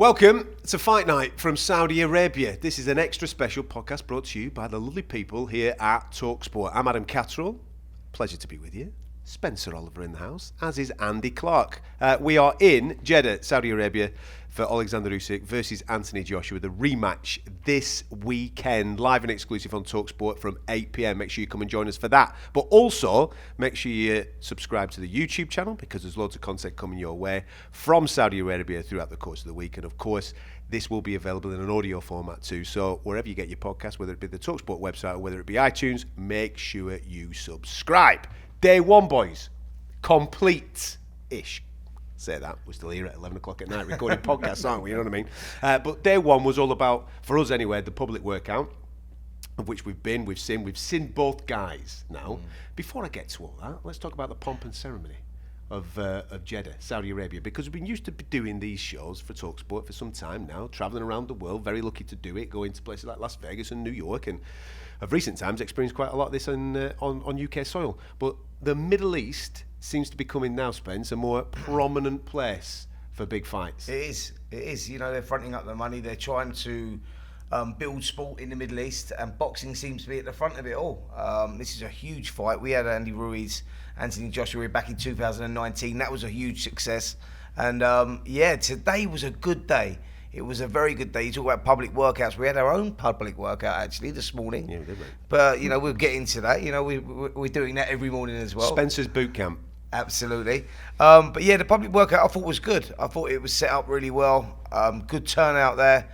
Welcome to Fight Night from Saudi Arabia. This is an extra special podcast brought to you by the lovely people here at talkSPORT. I'm Adam Catterall. Pleasure to be with you. Spencer Oliver in the house, as is Andy Clarke. We are in Jeddah, Saudi Arabia, for Oleksander Usyk versus Anthony Joshua, the rematch this weekend, live and exclusive on talkSPORT from 8 p.m. Make sure you come and join us for that. But also, make sure you subscribe to the YouTube channel because there's loads of content coming your way from Saudi Arabia throughout the course of the week. And of course, this will be available in an audio format too. So wherever you get your podcast, whether it be the talkSPORT website or whether it be iTunes, make sure you subscribe. Day one, boys. Complete-ish. Say that. We're still here at 11 o'clock at night recording podcasts, aren't we? You know what I mean? But day one was all about, for us anyway, the public workout, of which we've seen both guys now. Before I get to all that, let's talk about the pomp and ceremony of Jeddah, Saudi Arabia, because we've been used to doing these shows for talkSPORT for some time now, travelling around the world, very lucky to do it, going to places like Las Vegas and New York, and of recent times experienced quite a lot of this on UK soil. But the Middle East seems to be becoming now, Spence, a more prominent place for big fights. It is. You know, they're fronting up the money. They're trying to build sport in the Middle East, and boxing seems to be at the front of it all. This is a huge fight. We had Andy Ruiz, Anthony Joshua back in 2019. That was a huge success. And today was a good day. It was a very good day. You talk about public workouts. We had our own public workout actually this morning. Yeah, we did, mate. But you know, we'll get into that. You know, we're doing that every morning as well. Spencer's boot camp. Absolutely. But yeah, the public workout I thought was good. I thought it was set up really well. Good turnout there.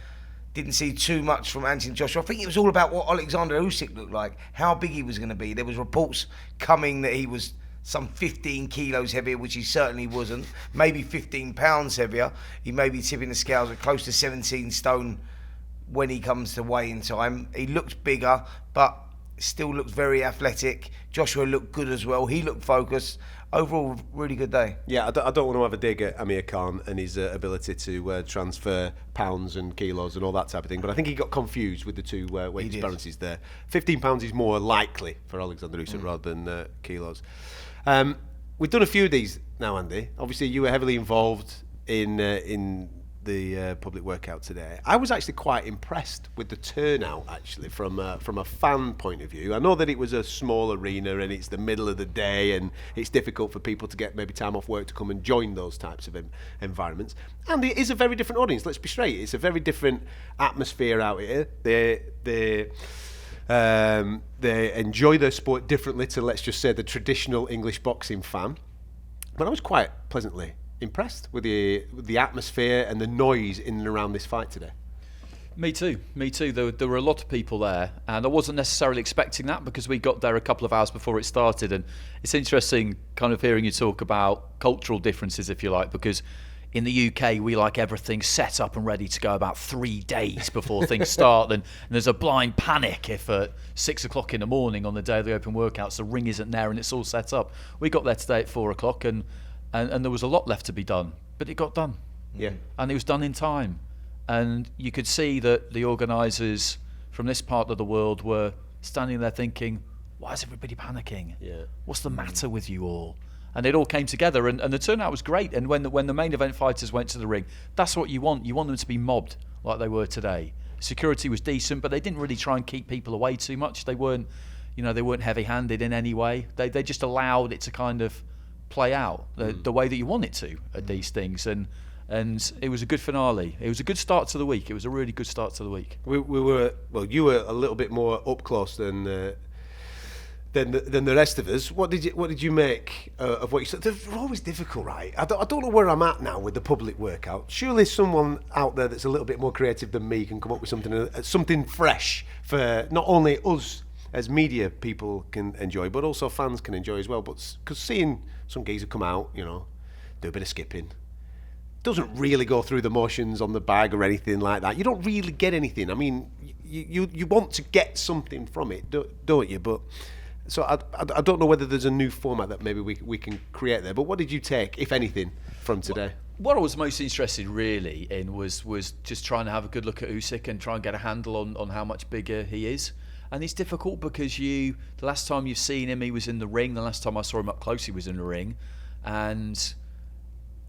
Didn't see too much from Anthony Joshua. I think it was all about what Oleksander Usyk looked like, how big he was going to be. There was reports coming that he was some 15 kilos heavier, which he certainly wasn't. Maybe 15 pounds heavier. He may be tipping the scales at close to 17 stone when he comes to weigh-in time. He looked bigger, but still looked very athletic. Joshua looked good as well. He looked focused. Overall, really good day. Yeah, I don't want to have a dig at Amir Khan and his ability to transfer pounds and kilos and all that type of thing, but I think he got confused with the two weight disparities there. 15 pounds is more likely for Oleksander Usyk rather than kilos. We've done a few of these now, Andy. Obviously, you were heavily involved in the public workout today. I was actually quite impressed with the turnout, actually, from a fan point of view. I know that it was a small arena and it's the middle of the day and it's difficult for people to get maybe time off work to come and join those types of environments. And it is a very different audience, let's be straight. It's a very different atmosphere out here. They enjoy their sport differently to, let's just say, the traditional English boxing fan. But I was quite pleasantly impressed with the atmosphere and the noise in and around this fight today. Me too. There were a lot of people there, and I wasn't necessarily expecting that because we got there a couple of hours before it started. And it's interesting kind of hearing you talk about cultural differences, if you like, because in the UK we like everything set up and ready to go about 3 days before things start, and there's a blind panic if at 6 o'clock in the morning on the day of the open workouts the ring isn't there and it's all set up. We got there today at 4 o'clock and there was a lot left to be done, but it got done. Yeah. And it was done in time. And you could see that the organisers from this part of the world were standing there thinking, why is everybody panicking? Yeah. What's the matter with you all? And it all came together, and the turnout was great. And when the main event fighters went to the ring, that's what you want. You want them to be mobbed like they were today. Security was decent, but they didn't really try and keep people away too much. They weren't heavy-handed in any way. They just allowed it to kind of play out the way that you want it to at these things, and it was a good finale. It was a good start to the week. It was a really good start to the week. You were a little bit more up close than the rest of us. What did you make of what you said? They're always difficult, right? I don't know where I'm at now with the public workout. Surely someone out there that's a little bit more creative than me can come up with something fresh for not only us as media people can enjoy, but also fans can enjoy as well. But because seeing some geezer come out, do a bit of skipping, doesn't really go through the motions on the bag or anything like that. You don't really get anything. I mean, you want to get something from it, don't you? But so I don't know whether there's a new format that maybe we can create there. But what did you take, if anything, from today? What I was most interested really in was just trying to have a good look at Usyk and try and get a handle on how much bigger he is. And it's difficult because the last time you've seen him, he was in the ring. The last time I saw him up close, he was in the ring. And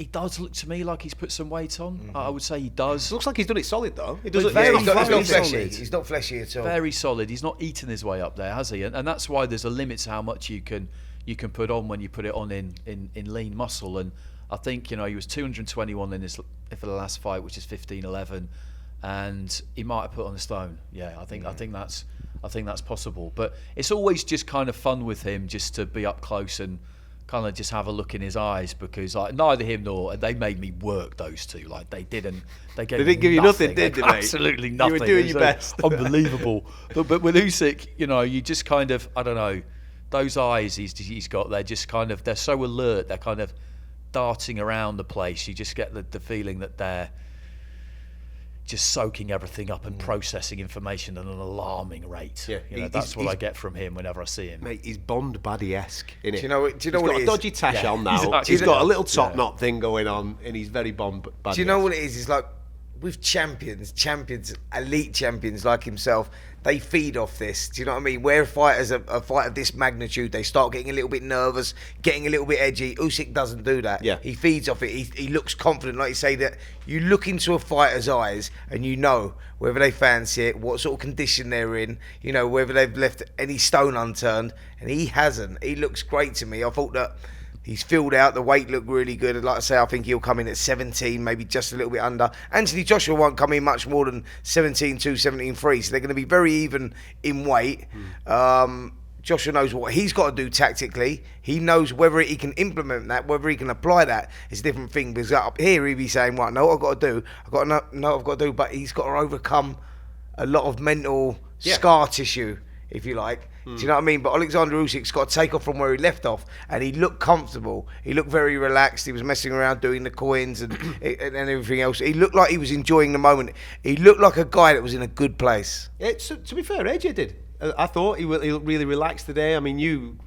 He does look to me like he's put some weight on. I would say he does. Looks like he's done it solid though. He But does very he's not solid. fleshy. He's not fleshy at all. Very solid. He's not eaten his way up there, has he? And that's why there's a limit to how much you can put on when you put it on in lean muscle. And I think he was 221 for the last fight, which is 15-11, and he might have put on a stone. Yeah, I think that's possible. But it's always just kind of fun with him, just to be up close and kind of just have a look in his eyes, because like neither him nor they made me work, those two. Like they didn't give you nothing, did they, mate? Absolutely nothing. You were doing your best. Unbelievable. but with Usyk, you just kind of, I don't know, those eyes he's got, they're just kind of, they're so alert, they're kind of darting around the place. You just get the feeling that they're just soaking everything up and processing information at an alarming rate. Yeah, that's what I get from him whenever I see him. Mate, he's Bond baddie-esque, innit? Do you know what he's got it a is? dodgy tash on now. Exactly. He's got a little top knot thing going on, and he's very Bond baddie-esque. Do you know what it is? It's like with champions, elite champions like himself, they feed off this. Do you know what I mean? Where fighters, a fight of this magnitude, they start getting a little bit nervous, getting a little bit edgy. Usyk doesn't do that. Yeah. He feeds off it. He looks confident. Like you say, that you look into a fighter's eyes and you know whether they fancy it, what sort of condition they're in, whether they've left any stone unturned. And he hasn't. He looks great to me. I thought that he's filled out. The weight looked really good. And like I say, I think he'll come in at 17, maybe just a little bit under. Anthony Joshua won't come in much more than 17-2, 17-3. So they're going to be very even in weight. Joshua knows what he's got to do tactically. He knows whether he can implement that, whether he can apply that. It's a different thing, because up here he'll be saying, right, know what I've got to do. I've got to do. But he's got to overcome a lot of mental scar tissue, if you like. Do you know what I mean? But Oleksander Usyk's got to take off from where he left off, and he looked comfortable. He looked very relaxed. He was messing around doing the coins and everything else. He looked like he was enjoying the moment. He looked like a guy that was in a good place. To be fair, AJ did. I thought he looked really relaxed today. I mean, you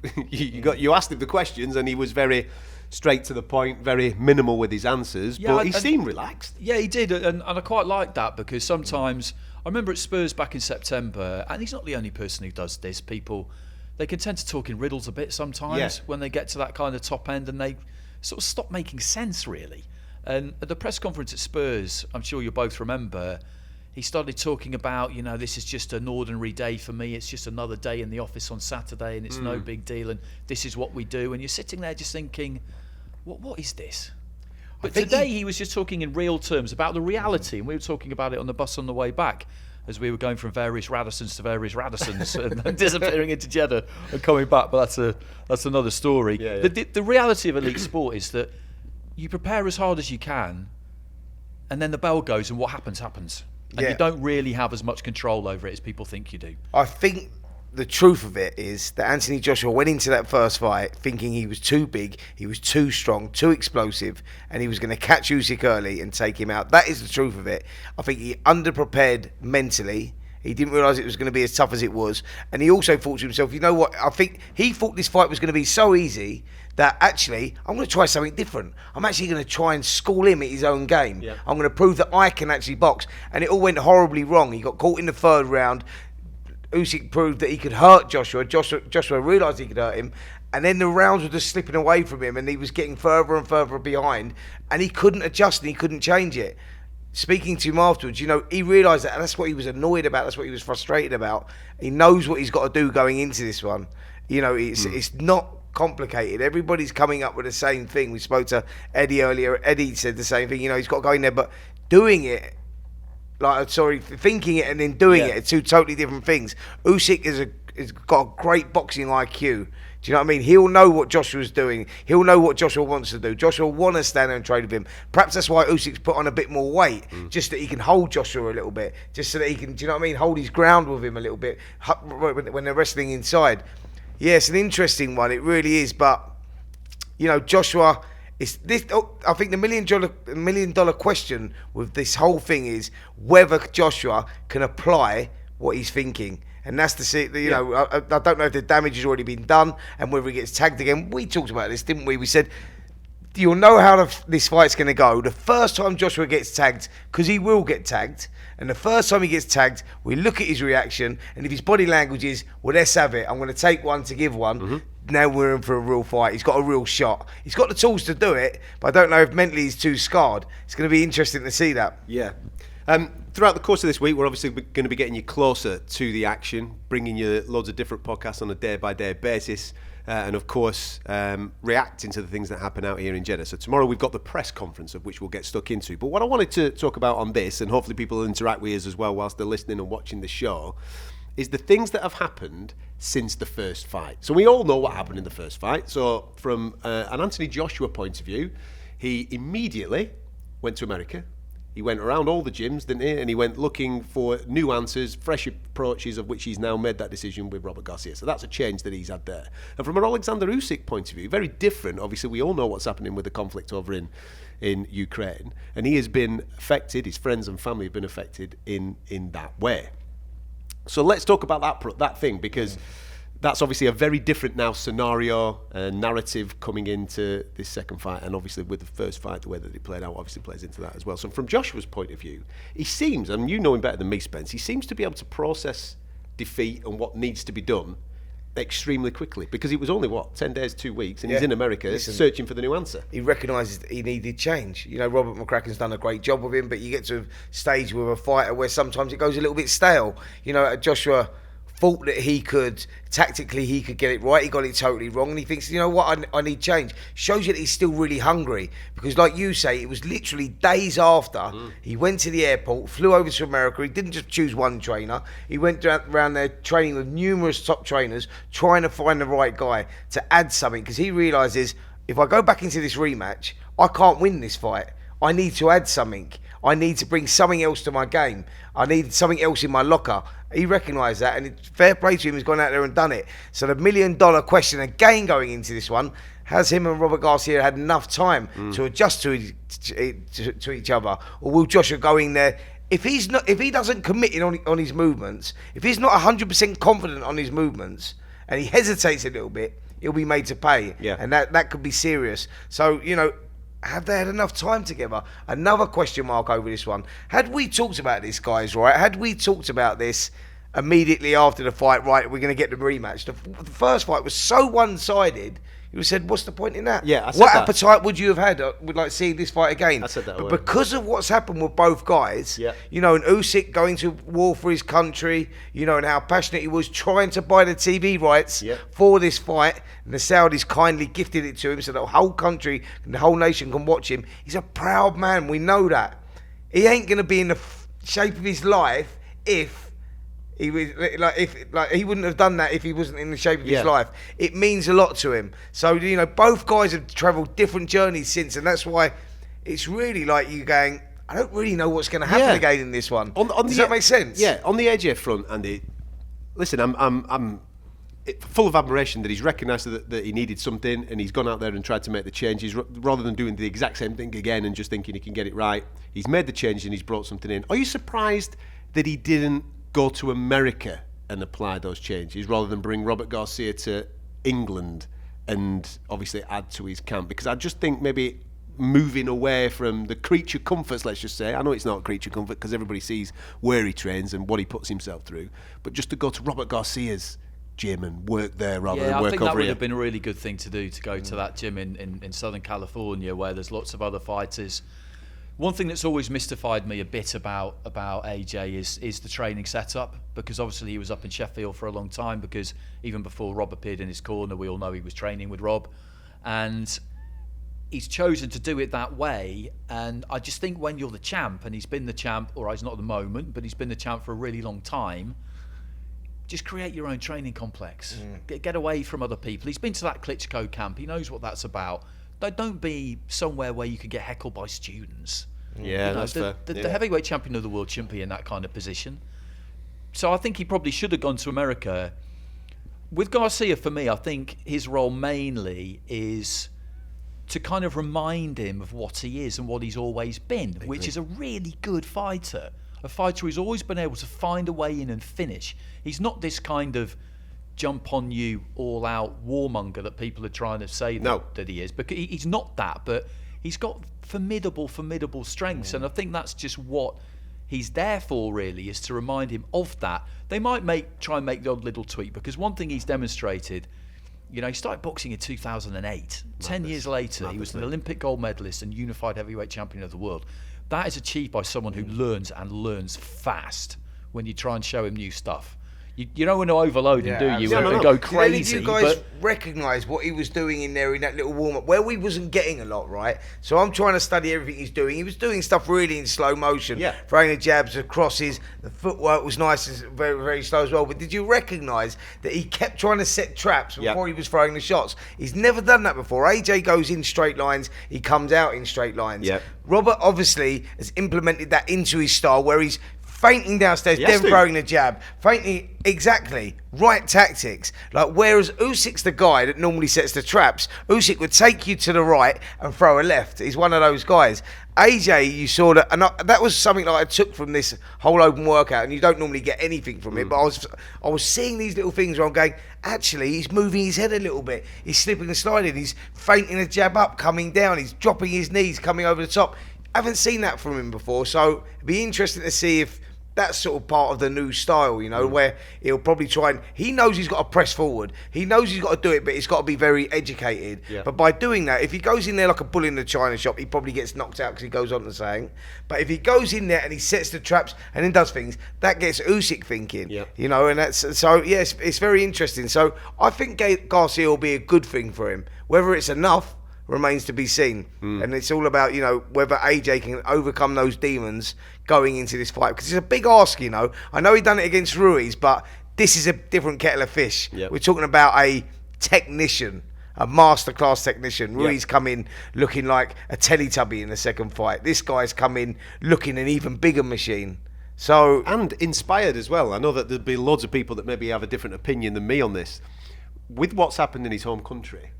asked him the questions, and he was very straight to the point, very minimal with his answers. Yeah, but he seemed relaxed. Yeah, he did, and I quite like that, because sometimes I remember at Spurs back in September, and he's not the only person who does this. People, they can tend to talk in riddles a bit sometimes when they get to that kind of top end, and they sort of stop making sense, really. And at the press conference at Spurs, I'm sure you'll both remember, he started talking about, this is just an ordinary day for me. It's just another day in the office on Saturday, and it's no big deal, and this is what we do. And you're sitting there just thinking, what is this? But today he was just talking in real terms about the reality, and we were talking about it on the bus on the way back, as we were going from various Radissons to various Radissons and disappearing into Jeddah and coming back. But that's another story. Yeah. The reality of elite sport is that you prepare as hard as you can, and then the bell goes, and what happens. And you don't really have as much control over it as people think you do. I think the truth of it is that Anthony Joshua went into that first fight thinking he was too big, he was too strong, too explosive, and he was going to catch Usyk early and take him out. That is the truth of it. I think he underprepared mentally. He didn't realise it was going to be as tough as it was. And he also thought to himself, you know what, I think he thought this fight was going to be so easy that actually, I'm going to try something different. I'm actually going to try and school him at his own game. Yeah. I'm going to prove that I can actually box. And it all went horribly wrong. He got caught in the third round. Usyk proved that he could hurt Joshua. Joshua realised he could hurt him. And then the rounds were just slipping away from him, and he was getting further and further behind. And he couldn't adjust, and he couldn't change it. Speaking to him afterwards, he realised that, and that's what he was annoyed about. That's what he was frustrated about. He knows what he's got to do going into this one. It's not complicated. Everybody's coming up with the same thing. We spoke to Eddie earlier. Eddie said the same thing. He's got to go in there, but doing it, thinking it and then doing it are two totally different things. Usyk has got a great boxing IQ. Do you know what I mean? He'll know what Joshua's doing. He'll know what Joshua wants to do. Joshua will want to stand there and trade with him. Perhaps that's why Usyk's put on a bit more weight, just that he can hold Joshua a little bit, just so that he can, do you know what I mean, hold his ground with him a little bit when they're wrestling inside. Yeah, it's an interesting one. It really is. But, Joshua, I think the $1 million question with this whole thing is whether Joshua can apply what he's thinking. And that's I don't know if the damage has already been done and whether he gets tagged again. We talked about this, didn't we? We said, you'll know how this fight's going to go the first time Joshua gets tagged, because he will get tagged. And the first time he gets tagged, we look at his reaction, and if his body language is, well, let's have it, I'm going to take one to give one, now we're in for a real fight. He's got a real shot. He's got the tools to do it, but I don't know if mentally he's too scarred. It's going to be interesting to see that. Yeah. Throughout the course of this week, we're obviously going to be getting you closer to the action, bringing you loads of different podcasts on a day-by-day basis, and of course, reacting to the things that happen out here in Jeddah. So tomorrow we've got the press conference, of which we'll get stuck into. But what I wanted to talk about on this, and hopefully people will interact with us as well whilst they're listening and watching the show, is the things that have happened since the first fight. So we all know what happened in the first fight. So from an Anthony Joshua point of view, he immediately went to America. He went around all the gyms, didn't he? And he went looking for new answers, fresh approaches, of which he's now made that decision with Robert Garcia. So that's a change that he's had there. And from an Oleksander Usyk point of view, very different. Obviously, we all know what's happening with the conflict over in Ukraine. And he has been affected, his friends and family have been affected in that way. So let's talk about that thing, because that's obviously a very different now scenario and narrative coming into this second fight, and obviously with the first fight, the way that it played out obviously plays into that as well. So from Joshua's point of view, he seems, and you know him better than me, Spence, he seems to be able to process defeat and what needs to be done extremely quickly, because it was only 10 days, 2 weeks, and he's in America searching for the new answer. He recognises he needed change. You know, Robert McCracken's done a great job with him, but you get to a stage with a fighter where sometimes it goes a little bit stale. You know, Joshua thought that he could get it right. He got it totally wrong, and he thinks, you know what, I need change. Shows you that he's still really hungry, because like you say, it was literally days after he went to the airport, flew over to America. He didn't just choose one trainer. He went around there training with numerous top trainers, trying to find the right guy to add something, because he realises, if I go back into this rematch, I can't win this fight. I need to add something. I need to bring something else to my game. I need something else in my locker. He recognised that, and it's fair play to him. He's gone out there and done it. So the $1 million question again going into this one, has him and Robert Garcia had enough time to adjust to each other, or will Joshua go in there? If he doesn't commit on his movements, if he's not 100% confident on his movements, and he hesitates a little bit, he'll be made to pay. Yeah. And that could be serious. So, you know, have they had enough time together? Another question mark over this one. Had we talked about this, guys, right? Had we talked about this immediately after the fight, right, we're going to get the rematch. The first fight was so one-sided, you said, what's the point in that? Yeah, I said what that. Appetite would you have had with like seeing this fight again? I said that. But because of what's happened with both guys, you know, and Usyk going to war for his country, you know, and how passionate he was trying to buy the TV rights for this fight, and the Saudis kindly gifted it to him so the whole country and the whole nation can watch him. He's a proud man. We know that. He ain't going to be in the shape of his life if he was he wouldn't have done that if he wasn't in the shape of his life. It means a lot to him. So, you know, both guys have travelled different journeys since, and that's why it's really like you going, I don't really know what's going to happen again in this one. Does that make sense? Yeah, on the AJ front, Andy, listen, I'm full of admiration that he's recognised that he needed something, and he's gone out there and tried to make the changes rather than doing the exact same thing again and just thinking he can get it right. He's made the change and he's brought something in. Are you surprised that he didn't go to America and apply those changes rather than bring Robert Garcia to England and obviously add to his camp? Because I just think maybe moving away from the creature comforts, let's just say, I know it's not creature comfort because everybody sees where he trains and what he puts himself through, but just to go to Robert Garcia's gym and work there rather than work over here. I think that would have been a really good thing to do, to go to that gym in Southern California where there's lots of other fighters. One thing that's always mystified me a bit about AJ is the training setup, because obviously he was up in Sheffield for a long time, because even before Rob appeared in his corner, we all know he was training with Rob, and he's chosen to do it that way. And I just think when you're the champ, and he's been the champ, or he's not at the moment, but he's been the champ for a really long time, just create your own training complex. Get away from other people. He's been to that Klitschko camp. He knows what that's about. Don't be somewhere where you could get heckled by students. Yeah, you know, that's fair. The heavyweight champion of the world shouldn't be in that kind of position. So I think he probably should have gone to America. With Garcia, for me, I think his role mainly is to kind of remind him of what he is and what he's always been, which is a really good fighter. A fighter who's always been able to find a way in and finish. He's not this kind of jump on you all out warmonger that people are trying to say that he is, because he's not that, but he's got formidable strengths, and I think that's just what he's there for, really, is to remind him of that. They might try and make the odd little tweak, because one thing he's demonstrated, You know, he started boxing in 2008. 10 years later, he was an Olympic gold medalist and unified heavyweight champion of the world. That is achieved by someone who learns and learns fast when you try and show him new stuff. You don't want to overload him, do you? And go crazy. Did you guys recognise what he was doing in there in that little warm-up where we wasn't getting a lot, right? So I'm trying to study everything he's doing. He was doing stuff really in slow motion, throwing the jabs, the crosses. The footwork was nice and very, very slow as well. But did you recognise that he kept trying to set traps before he was throwing the shots? He's never done that before. AJ goes in straight lines. He comes out in straight lines. Robert obviously has implemented that into his style where he's feinting downstairs, then throwing the jab. Feinting, exactly. Right tactics. Like, whereas Usyk's the guy that normally sets the traps, Usyk would take you to the right and throw a left. He's one of those guys. AJ, you saw that, and that was something that I took from this whole open workout, and you don't normally get anything from it, but I was seeing these little things where I'm going, actually, he's moving his head a little bit. He's slipping and sliding. He's feinting a jab up, coming down. He's dropping his knees, coming over the top. I haven't seen that from him before, so it'd be interesting to see if that's sort of part of the new style, you know, where he'll probably try and... He knows he's got to press forward. He knows he's got to do it, but he's got to be very educated. But by doing that, if he goes in there like a bull in the china shop, he probably gets knocked out because he goes on to saying. But if he goes in there and he sets the traps and then does things, that gets Usyk thinking, you know, and that's... So, yes, it's very interesting. So I think Garcia will be a good thing for him. Whether it's enough remains to be seen. And it's all about, you know, whether AJ can overcome those demons going into this fight, because it's a big ask, you know. I know he done it against Ruiz, but this is a different kettle of fish. We're talking about a technician, a masterclass technician. Ruiz come in looking like a Teletubby in the second fight. This guy's come in looking an even bigger machine. So, and inspired as well. I know that there'd be loads of people that maybe have a different opinion than me on this. With what's happened in his home country,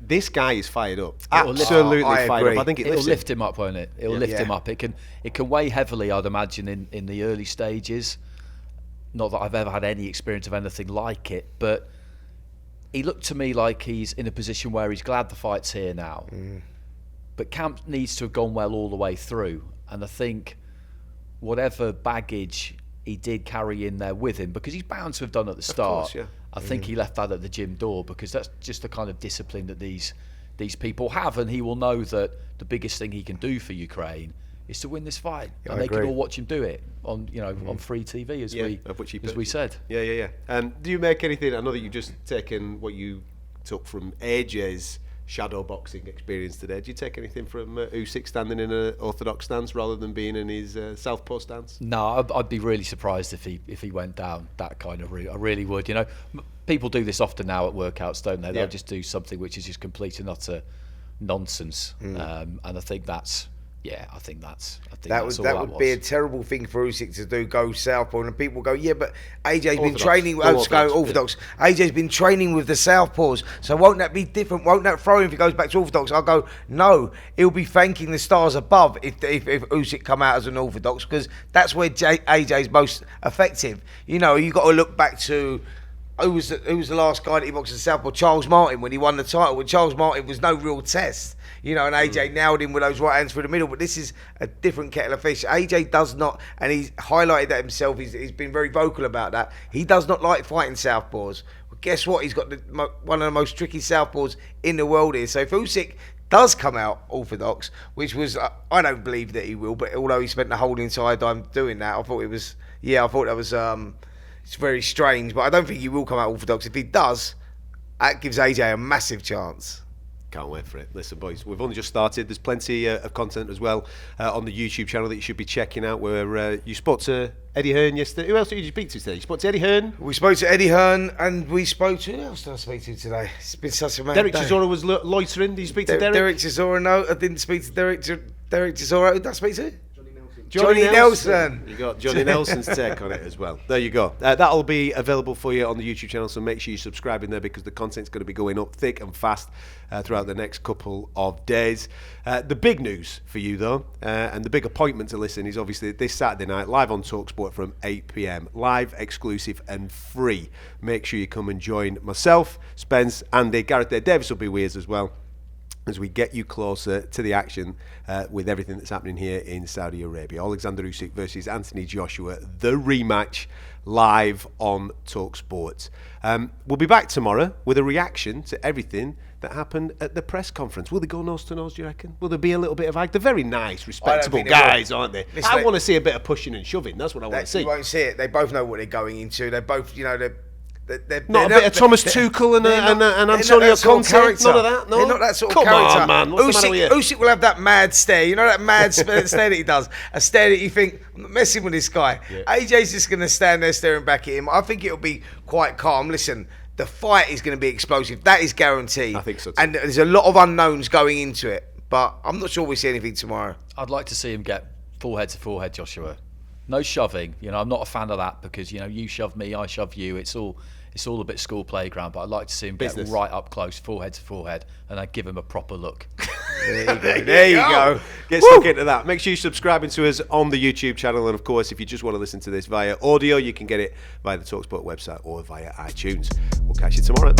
this guy is fired up. Absolutely fired up. I think it'll lift him up, won't it? It'll lift him up. It can weigh heavily, I'd imagine, in the early stages. Not that I've ever had any experience of anything like it, but he looked to me like he's in a position where he's glad the fight's here now. But camp needs to have gone well all the way through. And I think whatever baggage he did carry in there with him, because he's bound to have done at the start. I think he left that at the gym door, because that's just the kind of discipline that these people have, and he will know that the biggest thing he can do for Ukraine is to win this fight, and they can all watch him do it on, you know, on free TV as we said. Do you make anything? I know that you've just taken what you took from AJ's shadow boxing experience today. Do you take anything from Usyk standing in an orthodox stance rather than being in his southpaw stance? No, I'd be really surprised if he went down that kind of route. I really would. You know, people do this often now at workouts, don't they? They'll just do something which is just complete and utter nonsense. And I think that's... I think that would be a terrible thing for Usyk to do, go southpaw, and people go, but AJ's been training orthodox. AJ's been training with the southpaws, so won't that be different? Won't that throw him if he goes back to orthodox? I'll go, no, he'll be thanking the stars above if Usyk come out as an orthodox, because that's where AJ's most effective. You know, you got to look back to... Who was the last guy that he boxed in southpaw? Charles Martin, when he won the title. When Charles Martin was no real test, you know, and AJ nailed him with those right hands through the middle. But this is a different kettle of fish. AJ does not, and he's highlighted that himself. He's been very vocal about that. He does not like fighting southpaws. Well, guess what? He's got one of the most tricky southpaws in the world here. So if Usyk does come out orthodox, which was, I don't believe that he will, but although he spent the whole entire time doing that, I thought that was. It's very strange, but I don't think he will come out orthodox. If he does, that gives AJ a massive chance. Can't wait for it. Listen, boys, we've only just started. There's plenty of content as well on the YouTube channel that you should be checking out, where you spoke to Eddie Hearn yesterday. Who else did you speak to today? You spoke to Eddie Hearn? We spoke to Eddie Hearn, and we spoke to... Who else did I speak to today? It's been such a mad Derek day. Chisora was loitering. Did you speak to Derek? Derek Chisora, no. I didn't speak to Derek Chisora. Who did I speak to? Johnny Nelson. You got Johnny Nelson's take on it as well. There you go. That'll be available for you on the YouTube channel, so make sure you subscribe in there, because the content's going to be going up thick and fast throughout the next couple of days. The big news for you, though, and the big appointment to listen, is obviously this Saturday night, live on talkSPORT from 8 p.m. Live, exclusive and free. Make sure you come and join myself, Spence, Andy, Gareth there. Davis will be with us as well. as we get you closer to the action with everything that's happening here in Saudi Arabia. Oleksander Usyk versus Anthony Joshua, the rematch, live on talkSPORT. We'll be back tomorrow with a reaction to everything that happened at the press conference. Will they go nose to nose, do you reckon? Will there be a little bit of ag? They're very nice, respectable guys, aren't they? Listen, I want to see a bit of pushing and shoving. That's what I want to see. You won't see it. They both know what they're going into. They both, they're not a bit of Thomas Tuchel and Antonio Conte. None of that. No, they're not that sort of Come character. on, man. What's the matter with you? Usyk will have that mad stare. You know that mad stare that he does. A stare that you think, I'm not messing with this guy. Yeah. AJ's just going to stand there staring back at him. I think it'll be quite calm. Listen, the fight is going to be explosive. That is guaranteed. I think so too. And there's a lot of unknowns going into it. But I'm not sure we'll see anything tomorrow. I'd like to see him get full head to forehead, Joshua. No shoving. I'm not a fan of that because you shove me, I shove you. It's all a bit school playground. But I'd like to see him get right up close, forehead to forehead, and I'd give him a proper look. There you go. Get stuck into that. Make sure you're subscribing to us on the YouTube channel, and of course, if you just want to listen to this via audio, you can get it via the talkSPORT website or via iTunes. We'll catch you tomorrow.